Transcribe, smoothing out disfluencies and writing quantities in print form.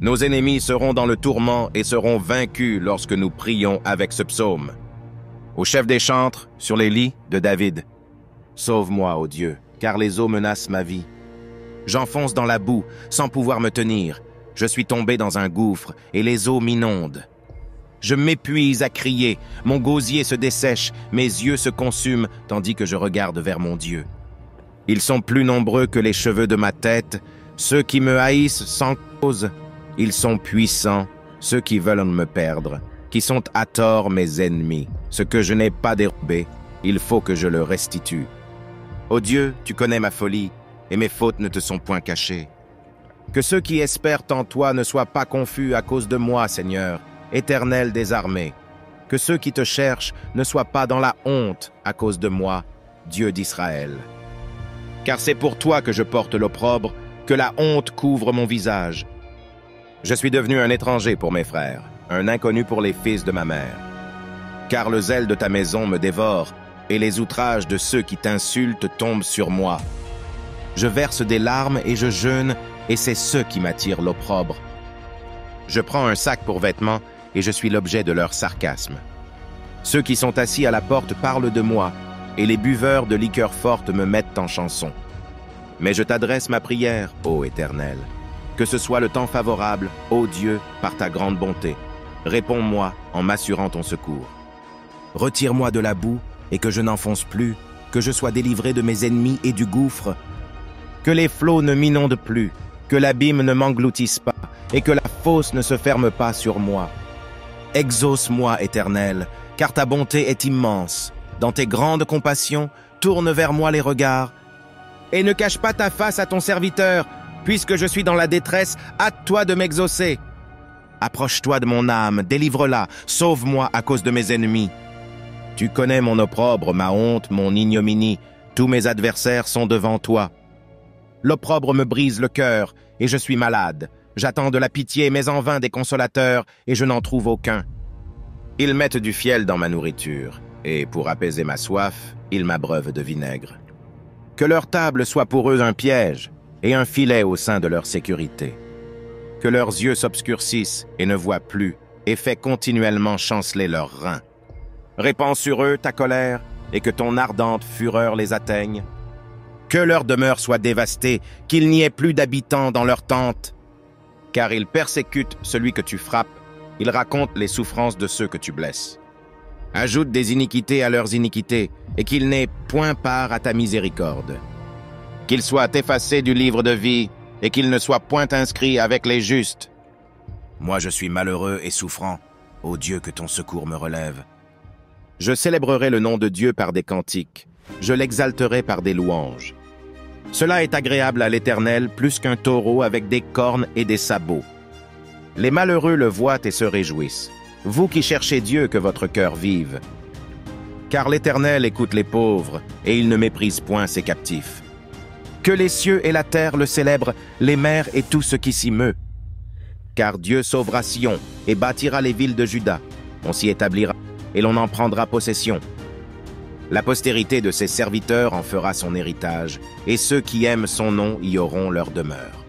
Nos ennemis seront dans le tourment et seront vaincus lorsque nous prions avec ce psaume. Au chef des chantres, sur les lits de David. Sauve-moi, ô Dieu, car les eaux menacent ma vie. J'enfonce dans la boue, sans pouvoir me tenir. Je suis tombé dans un gouffre, et les eaux m'inondent. Je m'épuise à crier, mon gosier se dessèche, mes yeux se consument, tandis que je regarde vers mon Dieu. Ils sont plus nombreux que les cheveux de ma tête, ceux qui me haïssent sans cause. Ils sont puissants, ceux qui veulent me perdre, qui sont à tort mes ennemis. Ce que je n'ai pas dérobé, il faut que je le restitue. Ô Dieu, tu connais ma folie, et mes fautes ne te sont point cachées. Que ceux qui espèrent en toi ne soient pas confus à cause de moi, Seigneur, Éternel des armées. Que ceux qui te cherchent ne soient pas dans la honte à cause de moi, Dieu d'Israël. Car c'est pour toi que je porte l'opprobre, que la honte couvre mon visage. Je suis devenu un étranger pour mes frères, un inconnu pour les fils de ma mère. Car le zèle de ta maison me dévore, et les outrages de ceux qui t'insultent tombent sur moi. Je verse des larmes et je jeûne, et c'est ceux qui m'attirent l'opprobre. Je prends un sac pour vêtements, et je suis l'objet de leur sarcasme. Ceux qui sont assis à la porte parlent de moi, et les buveurs de liqueurs fortes me mettent en chanson. Mais je t'adresse ma prière, ô Éternel. Que ce soit le temps favorable, ô Dieu, par ta grande bonté. Réponds-moi en m'assurant ton secours. Retire-moi de la boue, et que je n'enfonce plus, que je sois délivré de mes ennemis et du gouffre. Que les flots ne m'inondent plus, que l'abîme ne m'engloutisse pas, et que la fosse ne se ferme pas sur moi. Exauce-moi, Éternel, car ta bonté est immense. Dans tes grandes compassions, tourne vers moi les regards. Et ne cache pas ta face à ton serviteur, puisque je suis dans la détresse, hâte-toi de m'exaucer. Approche-toi de mon âme, délivre-la, sauve-moi à cause de mes ennemis. Tu connais mon opprobre, ma honte, mon ignominie. Tous mes adversaires sont devant toi. L'opprobre me brise le cœur, et je suis malade. J'attends de la pitié, mais en vain des consolateurs, et je n'en trouve aucun. Ils mettent du fiel dans ma nourriture, et pour apaiser ma soif, ils m'abreuvent de vinaigre. Que leur table soit pour eux un piège, et un filet au sein de leur sécurité. Que leurs yeux s'obscurcissent et ne voient plus, et fais continuellement chanceler leurs reins. Répands sur eux ta colère, et que ton ardente fureur les atteigne. Que leur demeure soit dévastée, qu'il n'y ait plus d'habitants dans leurs tentes. Car ils persécutent celui que tu frappes, ils racontent les souffrances de ceux que tu blesses. Ajoute des iniquités à leurs iniquités, et qu'ils n'aient point part à ta miséricorde. Qu'ils soient effacés du livre de vie, et qu'ils ne soient point inscrits avec les justes. Moi je suis malheureux et souffrant, ô Dieu que ton secours me relève. Je célébrerai le nom de Dieu par des cantiques, je l'exalterai par des louanges. Cela est agréable à l'Éternel plus qu'un taureau avec des cornes et des sabots. Les malheureux le voient et se réjouissent. Vous qui cherchez Dieu, que votre cœur vive. Car l'Éternel écoute les pauvres, et il ne méprise point ses captifs. Que les cieux et la terre le célèbrent, les mers et tout ce qui s'y meut. Car Dieu sauvera Sion et bâtira les villes de Juda. On s'y établira, et l'on en prendra possession. La postérité de ses serviteurs en fera son héritage, et ceux qui aiment son nom y auront leur demeure.